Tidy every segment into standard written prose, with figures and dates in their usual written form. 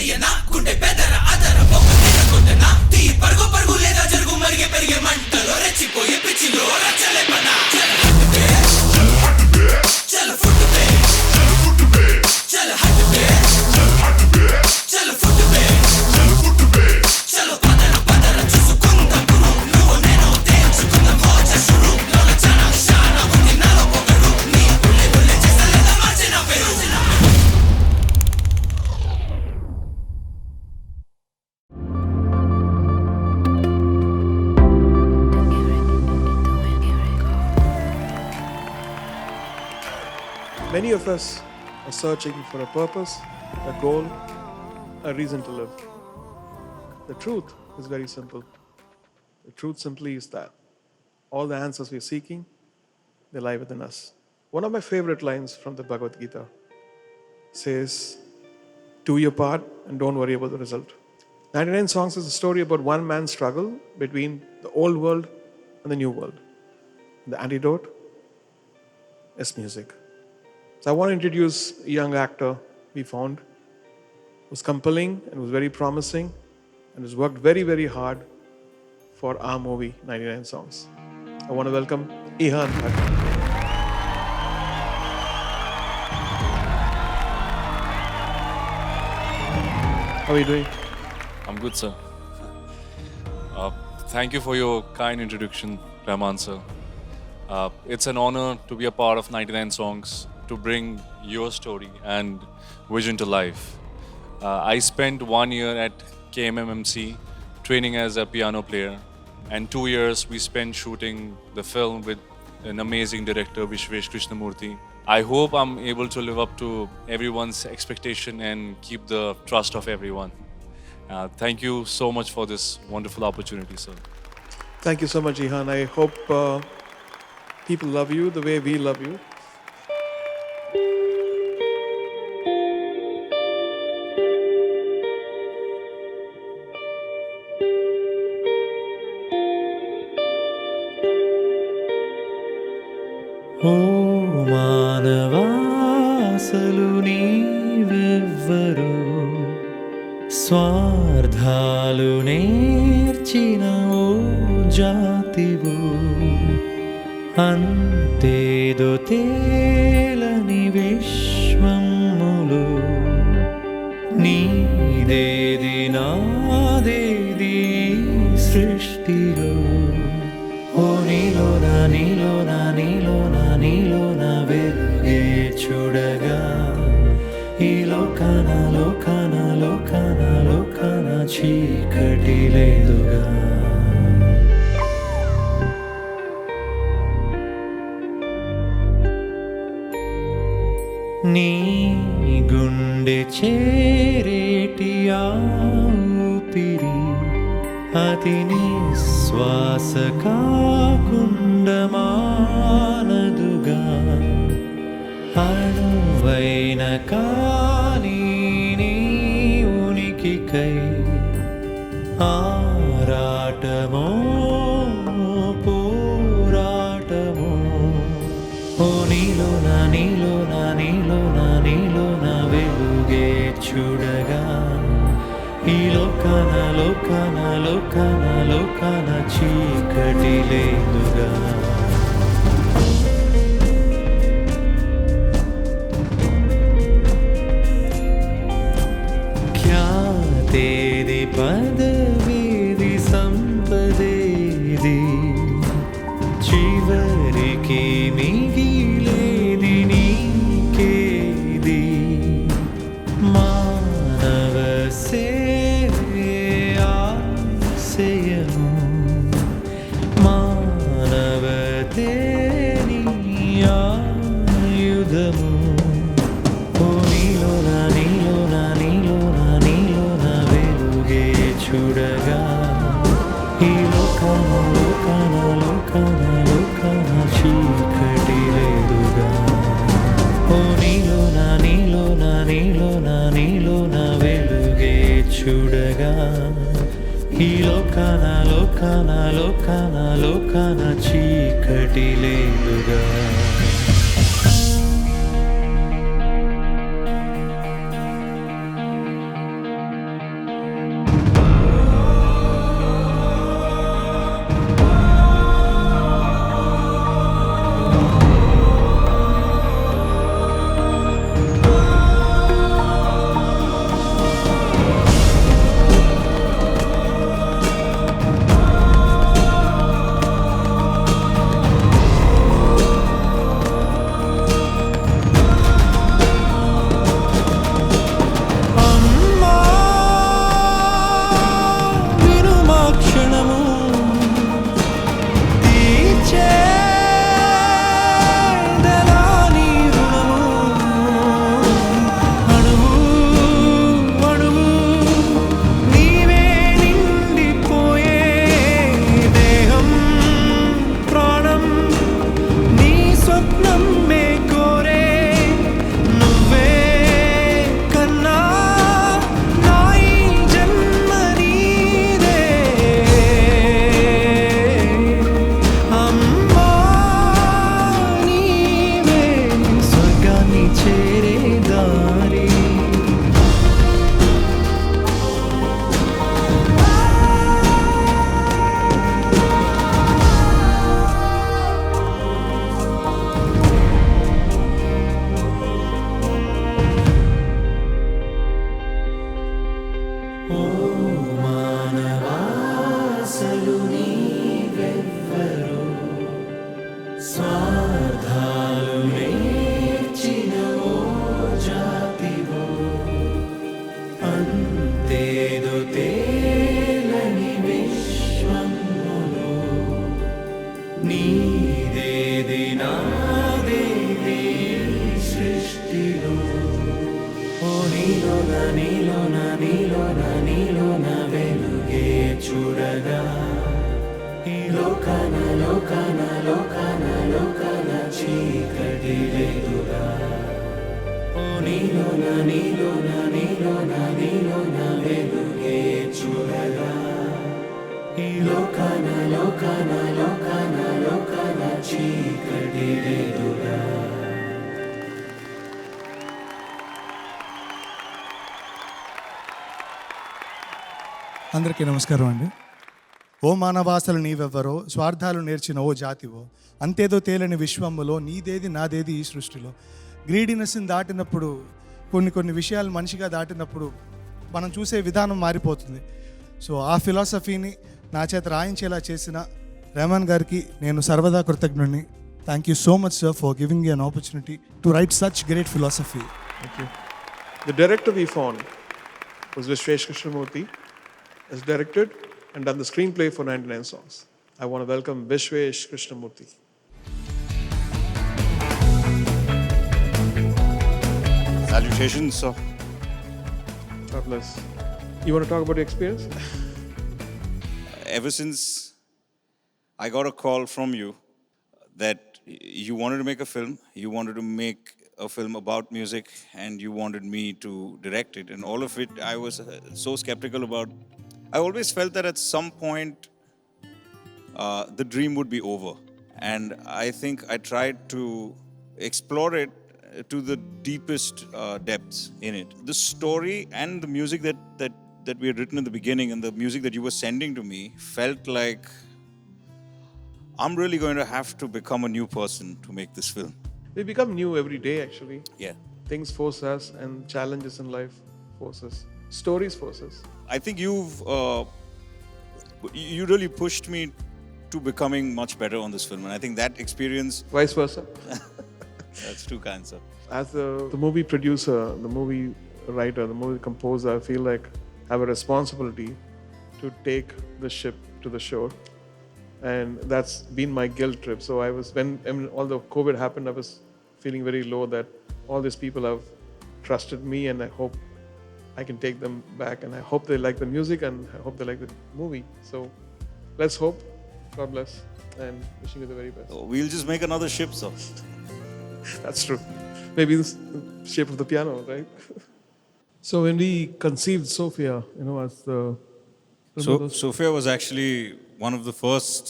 తెలియనా గుండె పెదర అదర బొక్క తినకుందనా తీ పరుగు పరుగు లేదా జరుగు మరిగే పెరిగే మంటలో రెచ్చిపోయే పిచ్చిలో రచ్చలే పనా చల్ ఫుట్ బే చల్ హట్ బే చల్ ఫుట్ బే చల్ పదర పదర చూసుకుందాం గురు నువ్వు నేను తేల్చుకుందాం మోచ షురు లోన చానా షానా ఉంది నాలో పొగరు నీ బుల్లె బుల్లె చేస్తలేదా మార్చిన పేరు Many of us are searching for a purpose, a goal, a reason to live. The truth is very simple. The truth simply is that all the answers we're seeking, they lie within us. One of my favorite lines from the Bhagavad Gita says, do your part and don't worry about the result. 99 Songs is a story about one man's struggle between the old world and the new world. The antidote is music. So I want to introduce a young actor we found who was compelling and was very promising and has worked very, very hard for our movie 99 Songs. I want to welcome Ihan Thakur. How are you doing? I'm good, sir. Thank you for your kind introduction, Rahman sir. It's an honor to be a part of 99 Songs, to bring your story and vision to life. I spent 1 year at KMMMC training as a piano player, and 2 years we spent shooting the film with an amazing director, Vishvesh Krishnamurthy. I hope I'm able to live up to everyone's expectation and keep the trust of everyone. Thank you so much for this wonderful opportunity, sir. Thank you so much, Ihan. I hope people love you the way we love you. ఓ మానవాసలు నీవెవ్వరు స్వార్థాలు నేర్చిన ఓ జాతివు అంతేదో తేలని విశ్వములు నీదేది నాదేది సృష్టిలో ఓ నీలోన నీలోన నీలోన నీలోన వెలుగే చూడగా ఈ లోకాన లోకాన లోకాన లోకాన చీకటి లేదుగా నీ గుండె చేరేటి ఆ ఊపిరి అది నిశ్వాస కాకుండా మానదుగా అణువైన కానీ నీ ఉనికికై ఆరాటమో పోరాటమో ఓ నీలోన నీలోన నీలోన నీలోన వెలుగే చూడగా ఈ లోకాన లోకాన లోకాన లోకాన చీకటి లేదుగా ఖ్యాతేది పదవేది సంపదేది చివరికి మిగిలేది నీకేది మానవ సేవే ఆశయము మానవతే నీ ఆయుధము ఓ నీలోన నీలోన నీలోన నీలోన వెలుగే చూడగా ఈ లోకాన లోకాన లోకాన లోకాన చీకటి లేదుగా ఓ నీలోన నీలోన నీలోన నీలోన వెలుగే చూడగా ఈ లోకాన లోకాన లోకాన లోకాన చీకటి లేదుగా నీలోన నీలోన నీలోన నీలోన వెలుగే చూడగా ఈ లోకాన లోకాన లోకాన లోకాన చీకటి లేదుగా ఓ నీలోన నీలోన నీలోన నీలోన వెలుగే చూడగా ఈ లోకాన లోకాన లోకాన లోకాన చీకటి లేదుగా. అందరికీ నమస్కారం అండి. ఓ మానవాసలు నీవెవ్వరో, స్వార్థాలు నేర్చిన ఓ జాతివో, అంతేదో తేలని విశ్వములో నీదేది నాదేది ఈ సృష్టిలో. గ్రీడినెస్ని దాటినప్పుడు, కొన్ని విషయాలు మనిషిగా దాటినప్పుడు మనం చూసే విధానం మారిపోతుంది. సో ఆ ఫిలాసఫీని నా చేత రాయించేలా చేసిన రెహమాన్ గారికి నేను సర్వదా కృతజ్ఞుడిని. Thank you so much sir for giving you an opportunity to write such great philosophy. Thank you. The director we found was Vishwesh Krishnamurthy, has directed and done the screenplay for 99 songs. I want to welcome Vishwesh Krishnamurthy. Salutations, sir. God bless. You want to talk about your experience? Ever since I got a call from you that you wanted to make a film, you wanted to make a film about music, and you wanted me to direct it, and all of it, I was so skeptical about. I always felt that at some point the dream would be over, and I think I tried to explore it to the deepest depths in it. The story and the music that we had written in the beginning, and the music that you were sending to me, felt like I'm really going to have to become a new person to make this film. We become new every day, actually. Yeah. Things force us, and challenges in life force us. Stories force us. I think you really pushed me to becoming much better on this film, and I think that experience. Vice versa. That's too kind, sir. As the movie producer, the movie writer, the movie composer, I feel like I have a responsibility to take the ship to the shore. And that's been my guilt trip. So when all the COVID happened, I was feeling very low that all these people have trusted me, and I hope I can take them back, and I hope they like the music, and I hope they like the movie. So let's hope. God bless, and wishing you the very best. We'll just make another ship, sir. That's true. Maybe the shape of the piano, right? So when we conceived Sophia, as the So Sophia was actually one of the first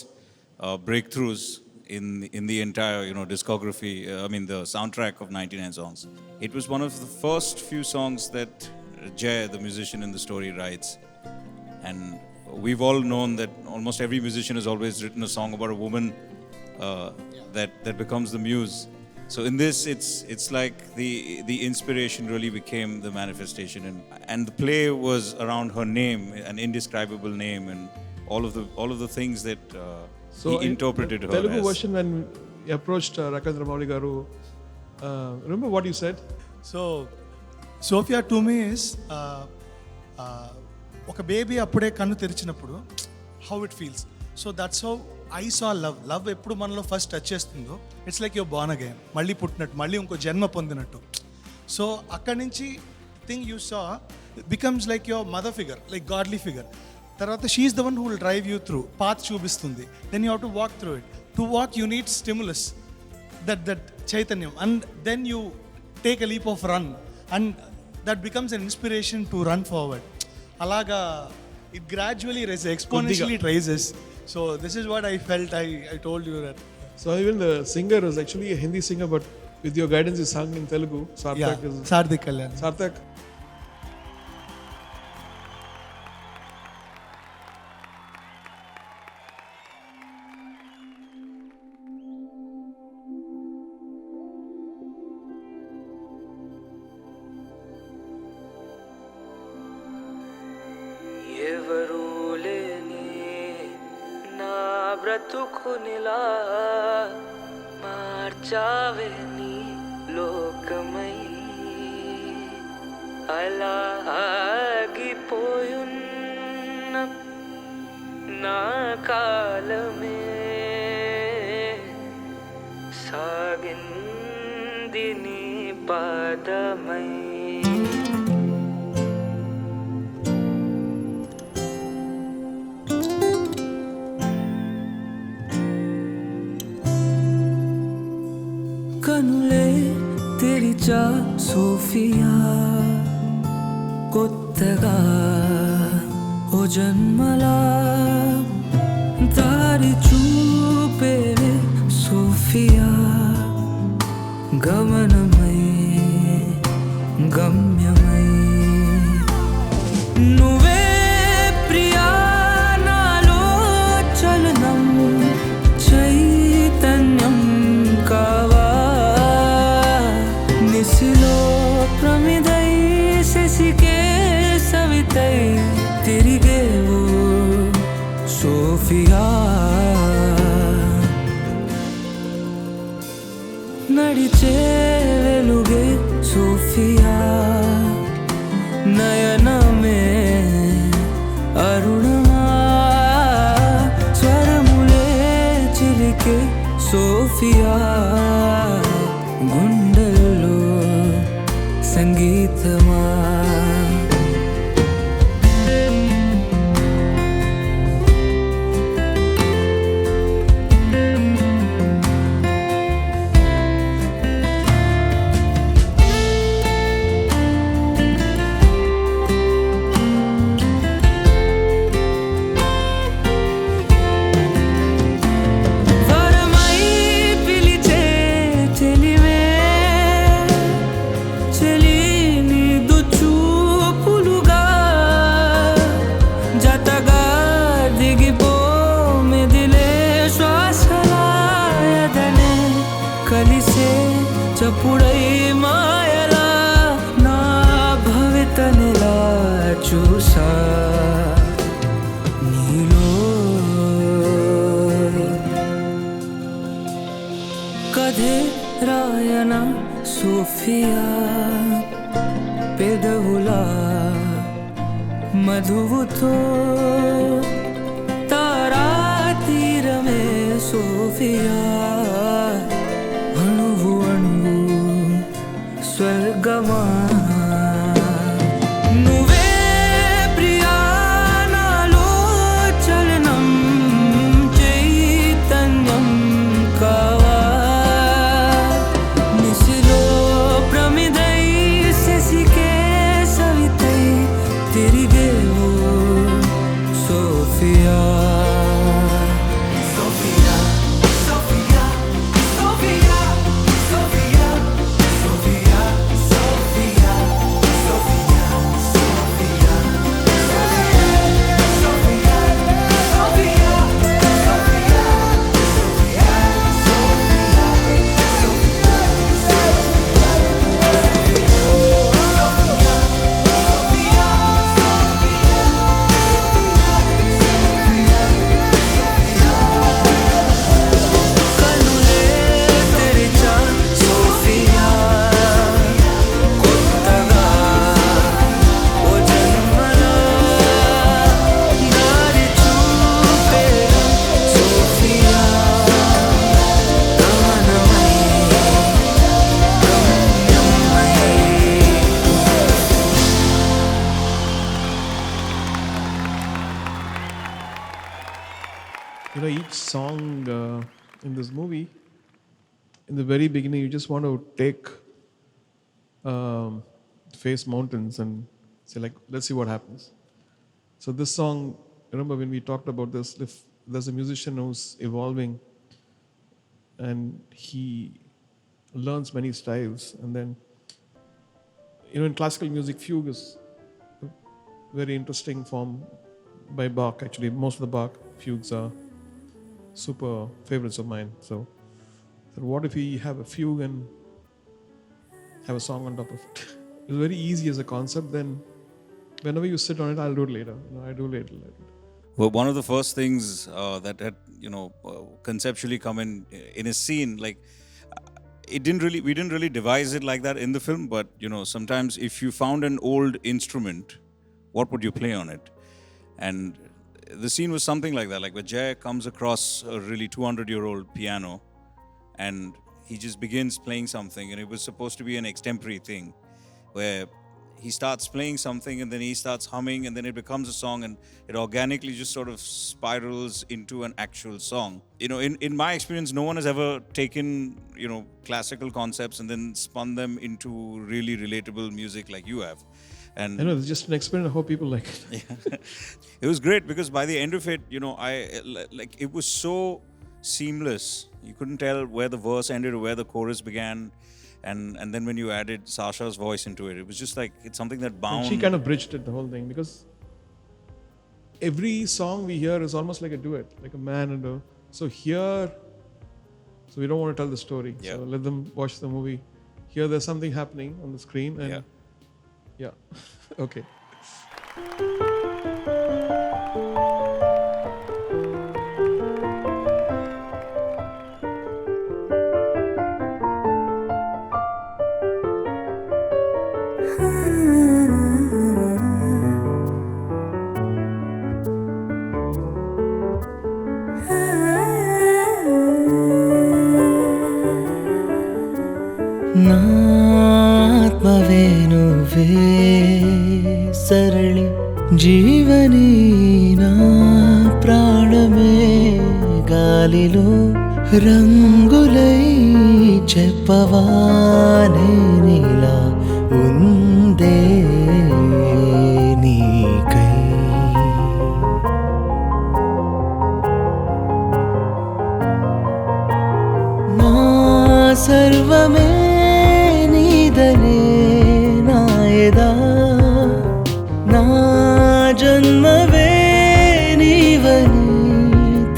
breakthroughs in the entire discography. The soundtrack of 99 songs. It was one of the first few songs that Jay, the musician in the story, writes, and we've all known that almost every musician has always written a song about a woman that becomes the muse. So in this, it's like the inspiration really became the manifestation, and the play was around her name, an indescribable name, and all of the things that he interpreted her Telugu as. version, when you approached Rakandra Mauli Garu, remember what you said? So Sophia to me is ఒక baby అప్పుడే కన్ను తెరిచినప్పుడు how it feels. So that's how I saw love ఎప్పుడు మనలో first touch చేస్తుందో it's like your born again, మళ్ళీ పుట్టినట్టు, మళ్ళీ ఇంకో జన్మ పొందినట్టు. సో అక్కడి నుంచి thing you saw becomes like your mother figure, like godly figure. తర్వాత she's the one who will drive you through, path చూపిస్తుంది. Then you have to walk through it. To walk you need stimulus, that చైతన్యం, and then you take a leap of run, and that becomes an inspiration to run forward. Alaga it gradually rises, exponentially it rises. So this is what I felt. I told you that. So even the singer is actually a Hindi singer, but with your guidance, he sung in Telugu. Sarthak is Sarthik Kalyan. Sarthak. ఎవరూ లేని నా బ్రతుకునిలా మార్చావే నీ లోకమై, అలా ఆగిపోయున్న నా కాలమే సాగింది నీ పాదమై. Sophia కొత్తగా ఓ జన్మలా దారి చూపే సోఫియా గమనమై గమ్యమై నువ్వే ప్రియా నాలో చలనం చైతన్యం కావా నిశిలో ప్రమిదై శశికే సవితై తిరిగేవు సోఫియా నడిచే వెలుగే సోఫియా నయనమే అరుణమా స్వరములే చిలికే సోఫియా గుండెల్లో సంగీతమా వరమై పిలిచే చెలివే చెలి నీదు చూపులుగా జతగా దిగిపో మెదిలే శ్వాసలాయదనే కలిసే చప్పుడై మాయలా నా భవితనిలా చూసా నీలో కథే రాయన సోఫియా పెదవులా మధువుతో తారా తీరమే సోఫియా అణువు అణువు స్వర్గమా నువ్వే ప్రియా నాలో చలనం చైతన్యం కావా నిశిలో ప్రమిదై శశికే సవితై తిరిగేవు Sophia Sophia Sophia Sophia Sophia Sophia Sophia Sophia Sophia Sophia Sophia కనులే తెరిచా సోఫియా కొత్తగా ఓ జన్మలా దారి చూపే సోఫియా గమనమై గమ్యమై You know, each song in this movie, in the very beginning, you just want to take face mountains and say, like, let's see what happens. So this song, remember when we talked about this, if there's a musician who's evolving and he learns many styles, and then, you know, in classical music, fugue is a very interesting form by Bach. Actually, most of the Bach fugues are super favorites of mine. So what if we have a fugue and have a song on top of it? It's very easy as a concept. Then whenever you sit on it, I'll do it later. You know, I do it later. Well, one of the first things that had, conceptually come in a scene, like we didn't really devise it like that in the film, but sometimes if you found an old instrument, what would you play on it? And the scene was something like that, like where Jay comes across a really 200-year-old piano and he just begins playing something, and it was supposed to be an extemporary thing where he starts playing something and then he starts humming and then it becomes a song and it organically just sort of spirals into an actual song. In my experience, no one has ever taken, classical concepts and then spun them into really relatable music like you have. And I know, it's just an experiment. I hope people like it. it was great because by the end of it, it was so seamless. You couldn't tell where the verse ended or where the chorus began. And then when you added Sasha's voice into it, it was just like it's something that bound. And she kind of bridged it, the whole thing, because every song we hear is almost like a duet, like a man and a. So here, so we don't want to tell the story. Yeah. So let them watch the movie. Here, there's something happening on the screen, and yeah. Okay. నాత్మవే నువ్వే సరళి జీవని నా ప్రాణమే గాలిలో రంగులై చెప్పవా నేనిలా ఉందే నీకై నా సర్వమే నీదనే నాయదా నా జన్మవే నీవని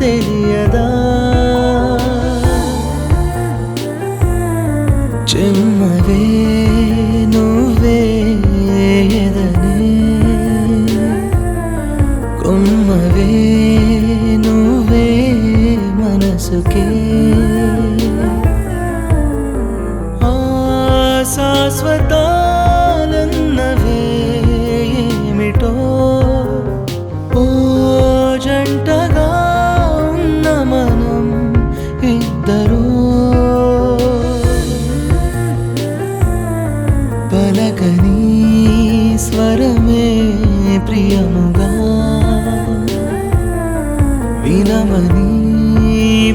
తెలియదా చెమ్మవే నువ్వే ఎదనే కొమ్మవే నువ్వే మనసుకే శాశ్వతాలన్నవే ఏమిటో ఓ జంటగా ఉన్న మనం ఇద్దరూ పలకని స్వరమే ప్రియముగా వినమని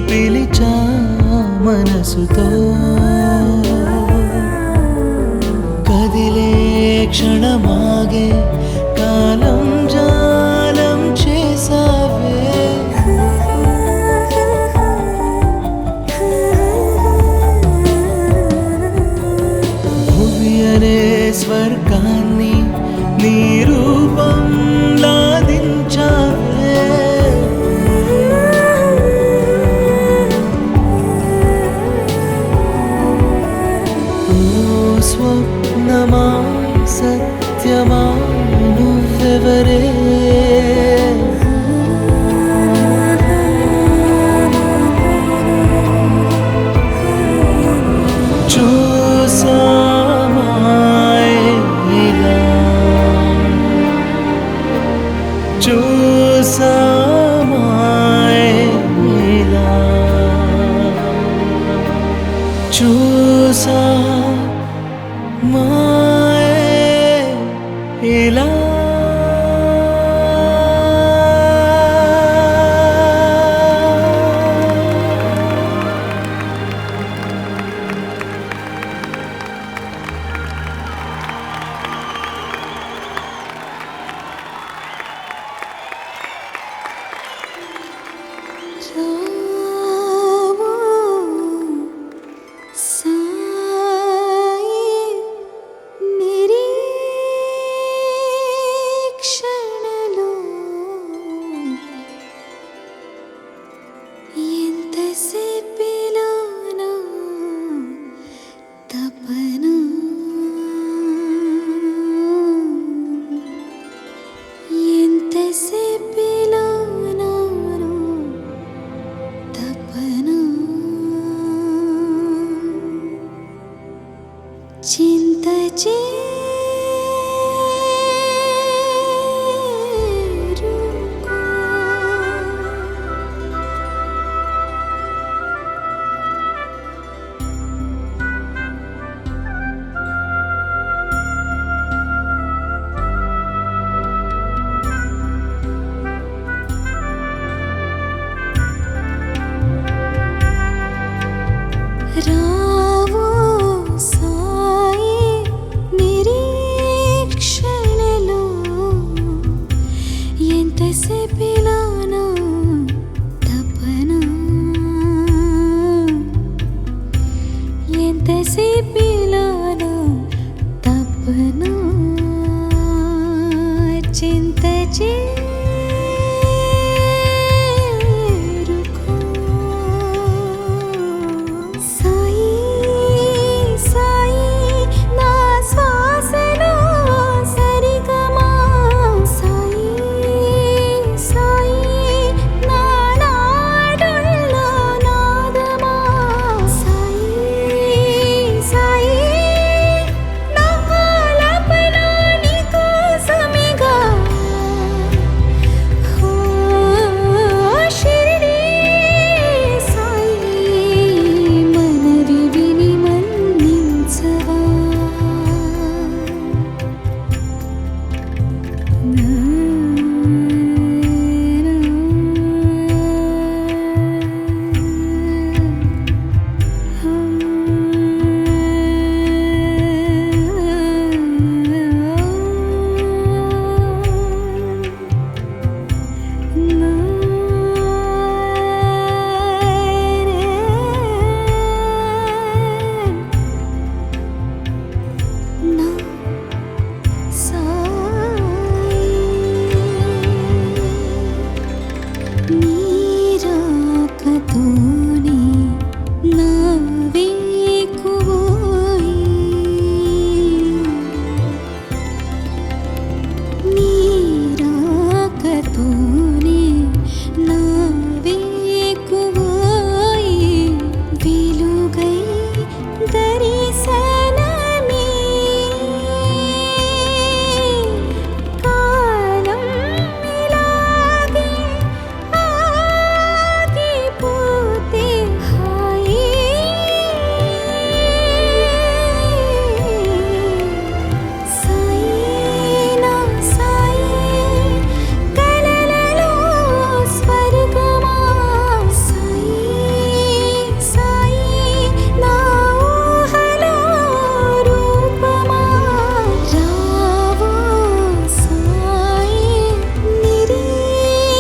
పిలిచా మనసుతో కదిలే క్షణమాగే కాలం జాలం చేసావే భూమి అనే స్వర్గాన్ని నీ రూపం లాదించావే స్వప్నమా సత్యమా నువ్వెవరే చూసామాయే ఇలా చూసామాయే ఇలా చూసా మాయే ఇలా मेरी చేరుకో సాయి సాయి నా శ్వాసలో సరిగమా సాయి సాయి నా నాడుల్లో నాదమా సాయి సాయి నా ఆలాపన నీకోసమేగా ఓ షిరిడీ సాయి మనవి విని మన్నించవా నా సాయి నీరాకతోనే నా వేకువోయి నీరాకతోనే నా వేకువోయి వెలుగై దరిశనమే కాలం ఇలాగే ఆగిపోతే హాయి సాయి నా సాయి కలలలో స్వర్గమా సాయి సాయి నా ఊహలో రూపమా రావో సాయి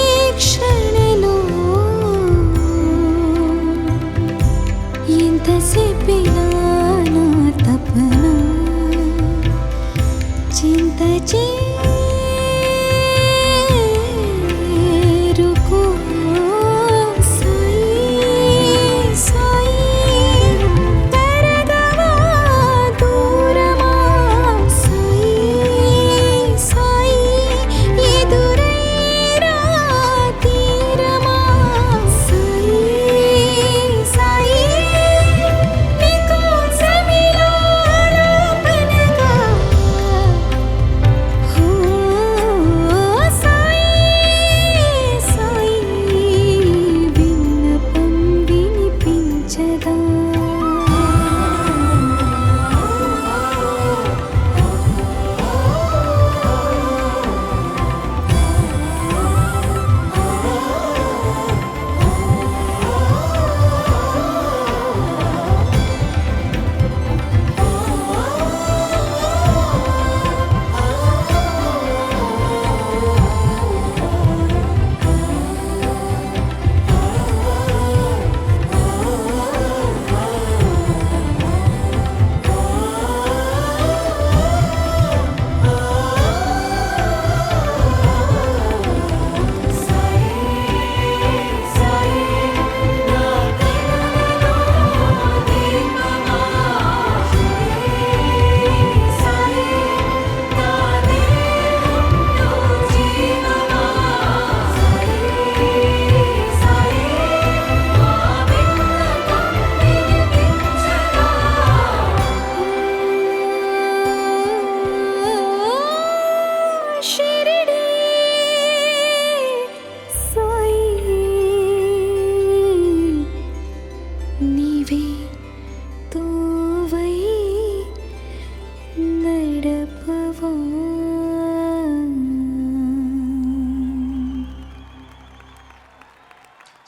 నిరీక్షణలో ఎంతసేపినా నా తపన చింత చేరుకో సాయి సాయి తరగవా దూరమా సాయి సాయి ఎదురైరా తీరమా సాయి సాయి నీకోసమిలా ఆలాపనగా ఓ సాయి సాయి విన్నపం వినిపించగా షిరిడీ సాయి నీవే తోవై నడపవా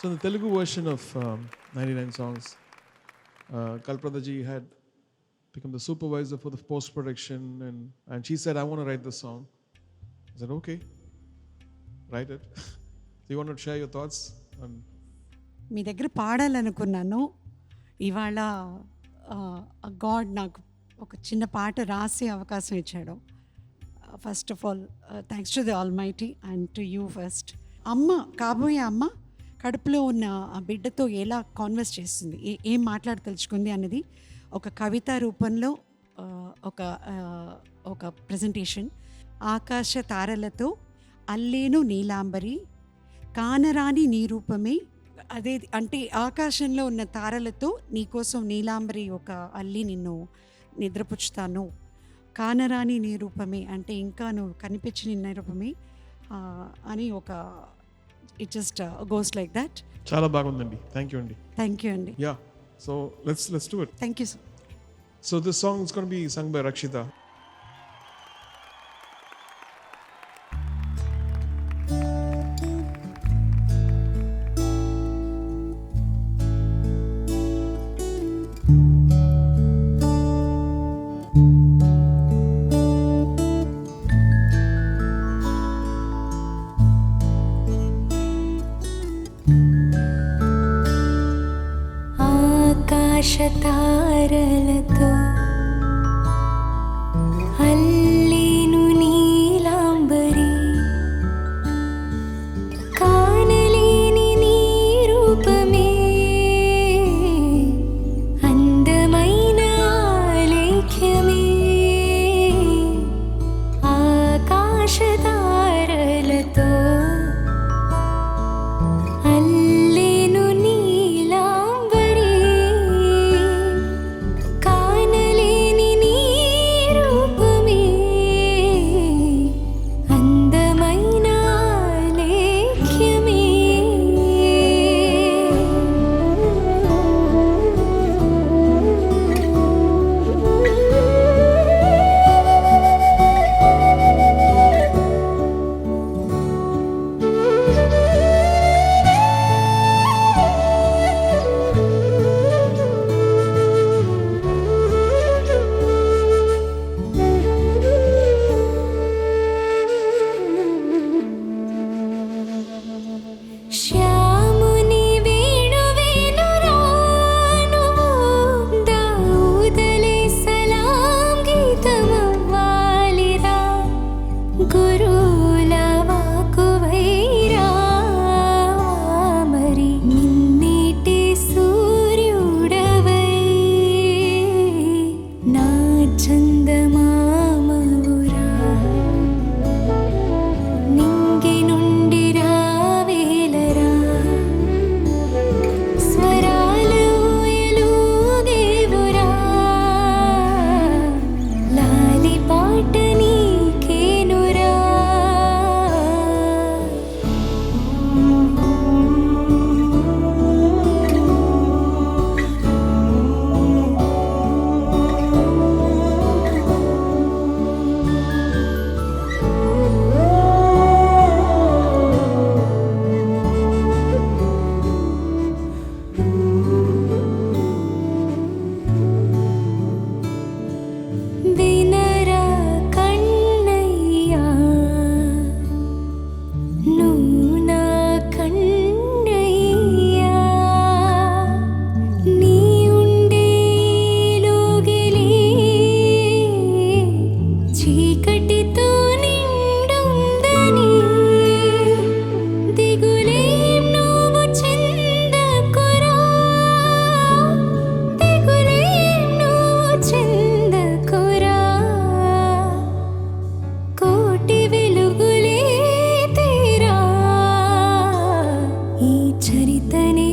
So in the Telugu version of 99 songs, Kalprada ji had become the supervisor for the post-production, and she said, I want to write this song. I said, okay, write it. So you want to share your thoughts on మీ దగ్గర పాడాలనుకున్నాను. ఇవాళ God నాకు ఒక చిన్న పాట రాసే అవకాశం ఇచ్చాడు. First of all thanks to the all mighty and to you first. అమ్మ, కాబోయే అమ్మ కడుపులో ఉన్న ఆ బిడ్డతో ఎలా కాన్వర్స్ చేస్తుంది, ఏం మాట్లాడదలుచుకుంది అన్నది ఒక కవిత రూపంలో ఒక ప్రజెంటేషన్. ఆకాశ తారలతో అల్లేను నీలాంబరి కానరాని నీ రూపమే. అదే అంటే ఆకాశంలో ఉన్న తారలతో నీకోసం నీలాంబరి ఒక అల్లి నిన్ను నిద్రపుచ్చుతాను. కానరాని నీ రూపమే అంటే ఇంకా నువ్వు కనిపించిన నీ రూపమే అని ఒక it just goes like that. చాలా బాగుందండి. థ్యాంక్ యూ అండి. థ్యాంక్ యూ అండి. Yeah. So let's do it. Thank you sir. So this song is going to be sung by Rakshita. ఆకాశతారలతో అల్లేను నీలాంబరి కానలేని నీ రూపమే అందమైన ఆలేఖ్యమే. ఆకాశతారలతో అల్లేను నీలాంబరి కానలేని నీ రూపమే అందమైన ఆలేఖ్యమే. శ్యాముని వేణువేణురాను దాఊదలే సలాం గీతమవ్వాలిరా గురువుల వాక్కువైరా మరి నిన్నీటి సూర్యుడవై నా చందమామవురా నింగి నుండి రావేలరా స్వరాల ఊయలూగేవురా లాలి పాట నీకేనురా. వినరా కన్నయ్యా నువ్వు నా కన్నయ్యా నీ ఉండే లోగిలి చీకటితో నిండుందని దిగులేం నువ్వు చెందకురా దిగులేం నువ్వు చెందకురా కోటి వెలుగులే తీరా ఈ చరితనే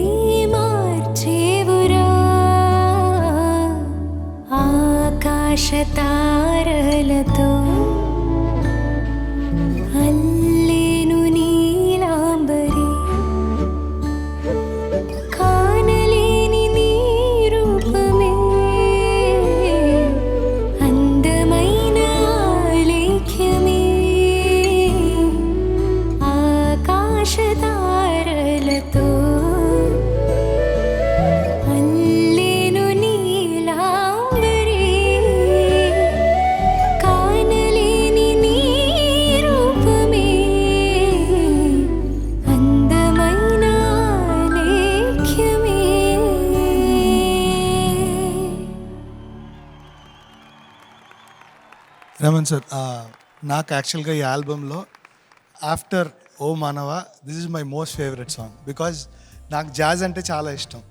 మార్చేవురా. ఆకాశ తారలతో అల్లేను నీలాంబరి కానలేని నీ రూపమే అందమైన ఆలేఖ్యమే. ఆకాశతారలతో అల్లేను నీలాంబరి కానలేని నీ రూపమే అందమైన ఆలేఖ్యమే. రమణ్ సార్, నాకు యాక్చువల్గా ఈ ఆల్బంలో ఆఫ్టర్ ఓ మానవ this is my most favourite song because నాకు జాజ్ అంటే చాలా ఇష్టం.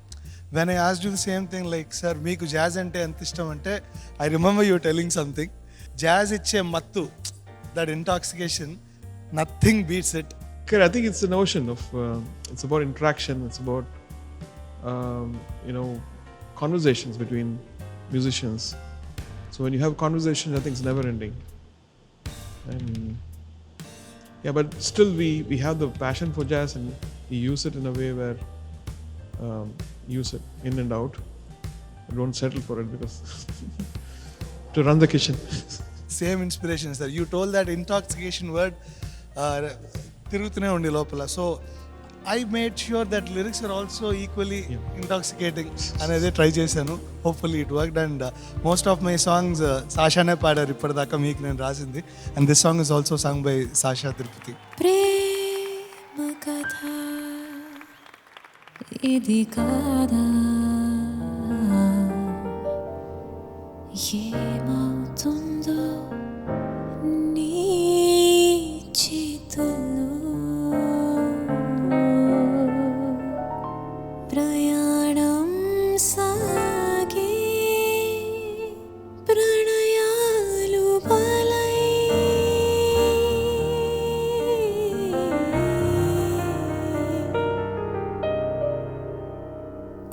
When I asked you the same thing like sir మీకు జాజ్ అంటే ఎంత ఇష్టం అంటే I remember you telling something. Jazz ఇచ్చే మత్తు, that intoxication, nothing beats it. I think it's a notion of it's about interaction. It's about conversations between musicians. So when you have conversations, I think it's never ending. And yeah, but still we have the passion for jazz and we use it in a way where use it in and out. Don't settle for it because to run the kitchen. Same inspiration sir. You told that intoxication word తిరుగుతూనే ఉండే లోపల. So I made sure that lyrics are also equally intoxicating అనేది try చేశాను. Hopefully it worked and most of my songs సాషానే పాడారు ఇప్పటిదాకా మీకు నేను రాసింది. And this song is also song by Sasha Tirupati. ప్రేమ కథ ఇది కాదా, ఏమవుతుందో నీ చేతుల్లో, ప్రయాణం సాగే ప్రణయాలు బలై,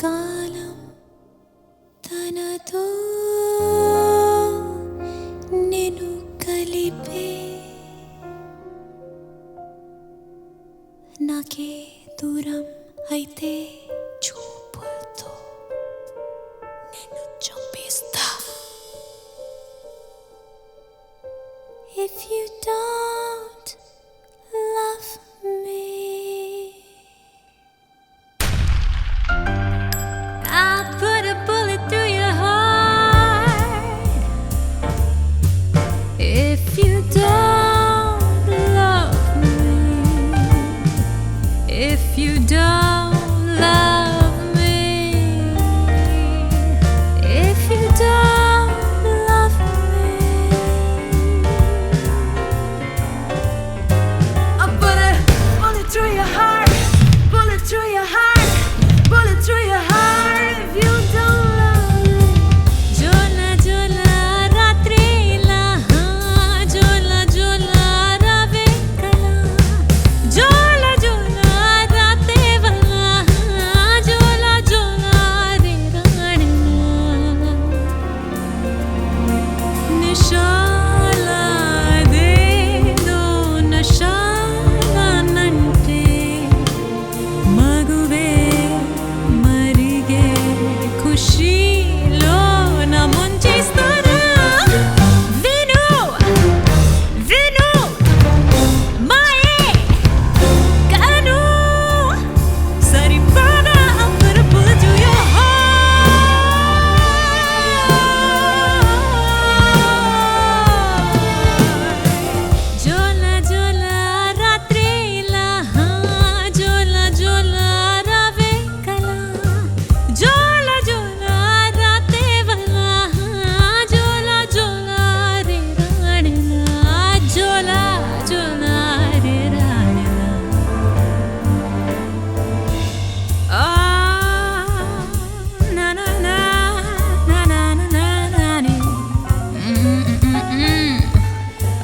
కాలం తనతో నేను కలిపే, నాకే దూరం అయితే చూపుతో నేను చంపేస్తా. If you don't love me, I'll put a bullet through your heart. If you don't love me, if you don't love me, if you don't love me, I'll put a bullet through your heart, bullet through your heart, bullet through your heart. If you don't love me, jola jola ratrila, jola jola rave kala, jola jola rate vala, jola jola re ranina, nishala de do nashala nante, మగువే మరిగే ఖుషీలో నా ముంచేస్తారా. విను విను మాయే కను సరిపడా అమరపు to your heart. జోలా జోలా రాత్రిలా, జోలా జోలా రవే కలా, జోలా జోలా రాతే వలా, జోలా జోలా రే రాణిలా, జోలా జోలా రే రాణిలా. ఆ నా నా నా నా నా నా నా నీ.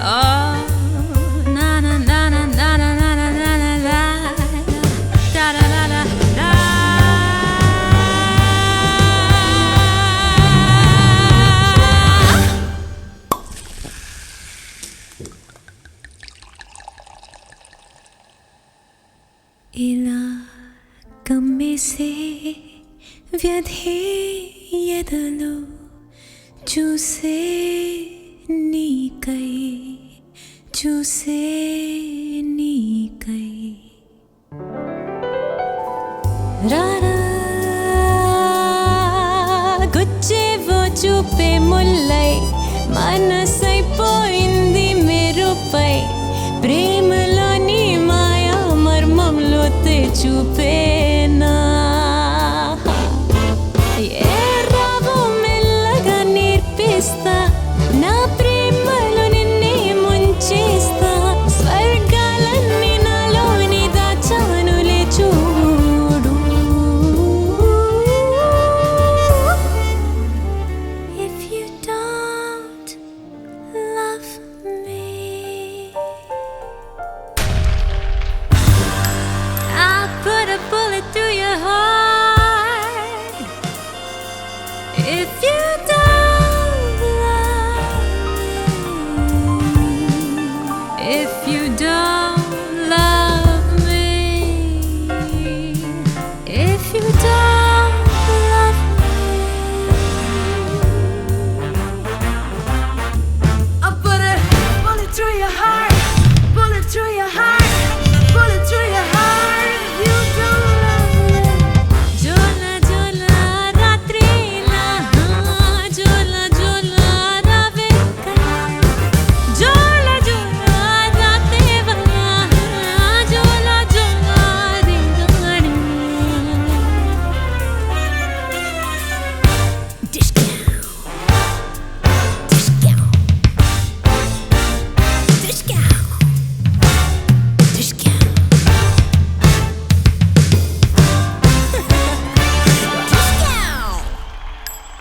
Oh, na na na na na na na na na na la, da da da da da. ఇలా కమ్మేసే వ్యధే ఎదలో చూసే నీకై, చూసే నీకై రారా గుచ్చేవో చూపే ముల్లై, మనసైపోయింది మెరుపై, ప్రేమలోని మాయా మర్మంలో చూపేనా. ఏ రావు మెల్లగా నేర్పిస్తా, నా ప్రేమలో నిన్నే ముంచి if you don't love me, if you don't love me, I'll put a bullet through your heart, bullet through your heart, bullet through your heart if you don't love me. Jola jola ratrila, jola jola ravikala, jola jola ratevala, jola jola dingani.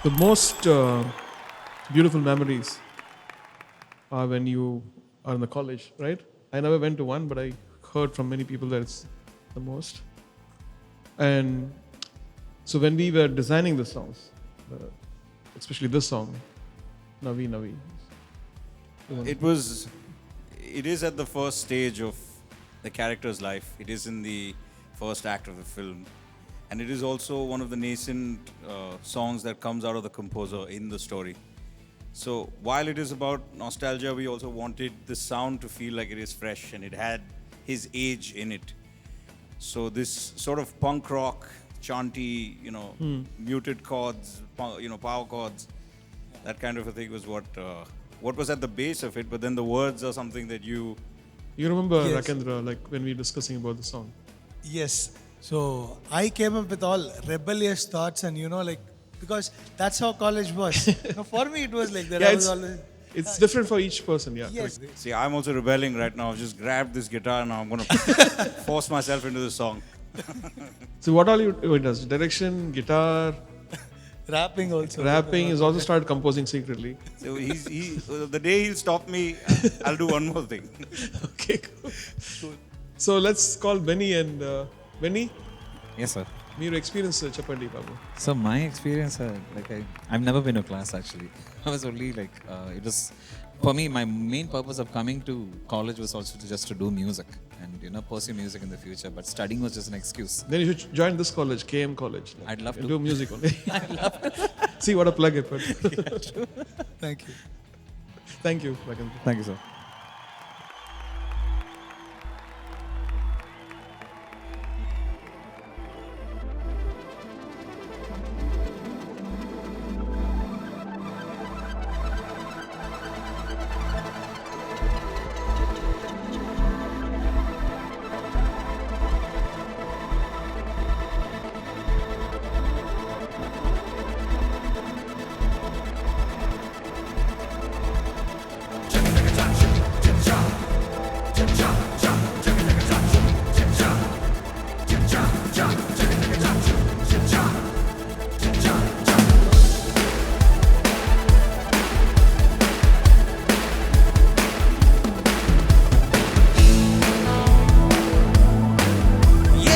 The most beautiful memories are when you are in the college, right? I never went to one, but I heard from many people that it's the most. And so when we were designing the songs, especially this song, Navi Navi, It is at the first stage of the character's life. It is in the first act of the film. And it is also one of the nascent songs that comes out of the composer in the story. So while it is about nostalgia, we also wanted the sound to feel like it is fresh and it had his age in it. So this sort of punk rock, chanty, muted chords, power chords, that kind of a thing was what was at the base of it. But then the words are something that you remember, Yes. Rakendra, like when we were discussing about the song. Yes. So I came up with all rebellious thoughts, and because that's how college was. For me, it was like that. Yeah, I was always. it's different for each person, yeah. Yes. correct. see. I'm also rebelling right now. I've just grabbed this guitar and I'm going to force myself into the song. So what all you does? Direction, guitar, Rapping also. rapping. He's also started composing secretly. So the day he'll stop me, I'll do one more thing. Okay, cool. So let's call Benny and Benny. Yes, sir. Your experience, Chapandi Babu. So my experience, I've never been to class actually. I was only it was, for me, my main purpose of coming to college was also just to do music and pursue music in the future. But studying was just an excuse. Then you should join this college, KM College. I'd love and to. do music only. I'd love to. See what a plug I put. Thank you. Thank you, Rakendra. Thank you, sir.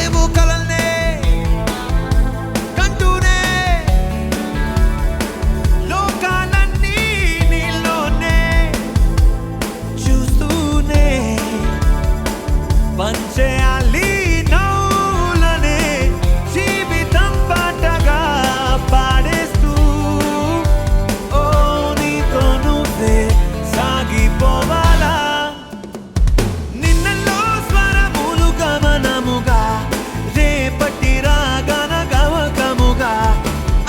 ఏవో కలల్నే కంటూనే లోకాలన్నీ నీలోనే చూస్తూనే పంచేయాలి నౌలనే జీవితం పాటగా పాడేస్తూ ఓ నీతో నువ్వే సాగిపోవాలా నిన్నలో స్వరములు గమనముగా రేపటి రాగన గవకముగా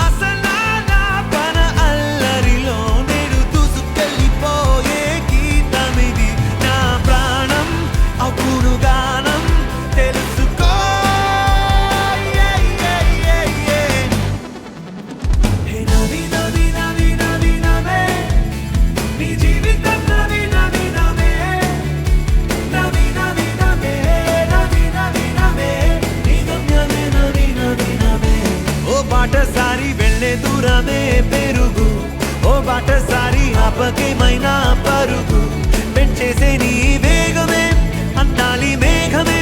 అసలాన పన అల్లరిలో నేడు దూసుకెళ్ళిపోయే గీతమిది నా ప్రాణం అప్పుడు గానం తెలుసుకో హే నవి నవి నవి నవి నవే నీ జీవితం నవి నవి నవే నవి నవి నవే నవి నవి నవే నీ గమ్యమే నవి నవి నవే ఓ బాటసారి వెళ్ళే దూరమే పెరుగు ఓ బాటసారి ఆపకేమైనా పరుగు పెంచేసే నీ వేగమే అన్నాలి మేఘమే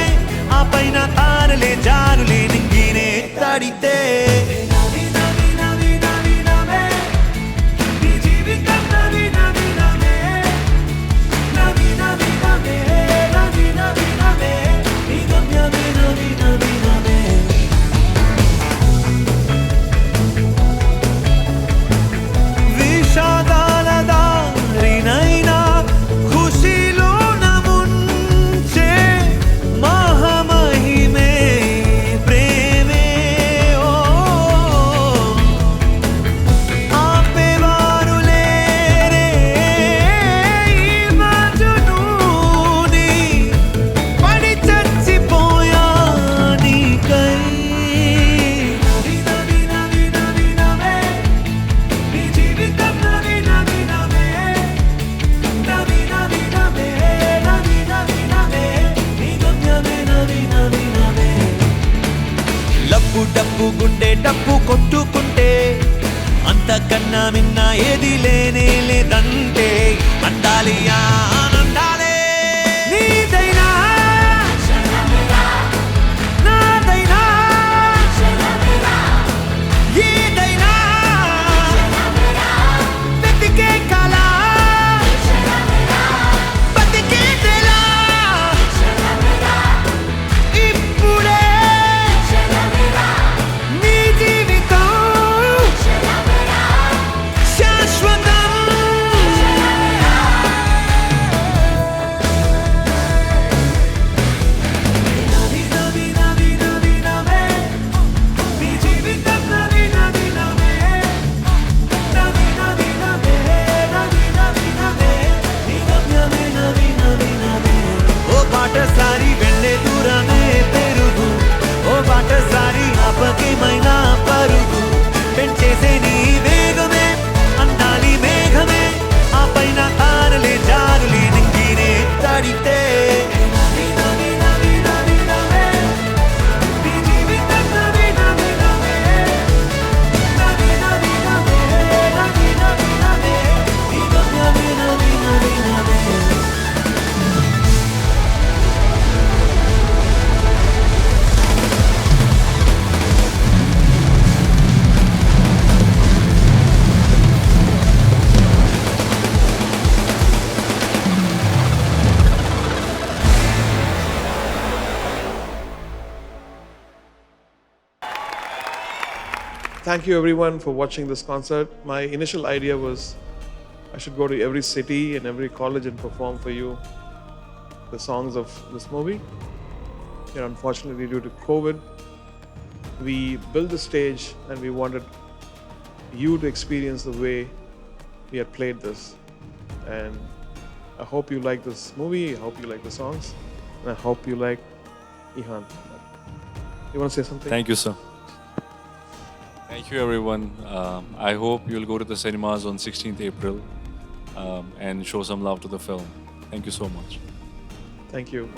ఆ పైన తారలే జారులే నింగినే తడితే నవి నవి నవి నవి నవే నీ జీవితం నవి నవి నవే నవి నవి నవే ఎత్తుకుంటే అంతకన్నా మిన్న ఏది లేనే లేదంటే అందాలి ఆనందాలే నీదైనా నాదైనా ఏదైనా వెతికే కళ బతికేదెలా ఇప్పుడే నీ జీవితం శాశ్వతం నవి నవి నవి నవి నవే నీ జీవితం నవి నవి నవే నవి నవి నవే నవి నవి నవే నీ గమ్యమే నవి నవి నవే ఓ బాటసారి వెళ్ళే దూరమే పెరుగు ఓ బాటసారి ఆపకేమైనా పరుగు పెంచేసే నీ వేగమే అందాలి మేఘమే ఆ పైన తారలే జారులే నింగినే తడితే నవి నవి నవి నవి నవే నీ జీవితం నవి నవి నవే నవి నవి నవే నవి నవి నవే నీ గమ్యమే నవి నవి నవే Thank you everyone for watching this concert. My initial idea was I should go to every city and every college and perform for you the songs of this movie. And unfortunately, due to COVID, we built the stage and we wanted you to experience the way we had played this. And I hope you like this movie. I hope you like the songs. And I hope you like Ihan. You want to say something? Thank you, sir. Thank you, everyone. I hope you'll go to the cinemas on 16th April and show some love to the film. Thank you so much. Thank you.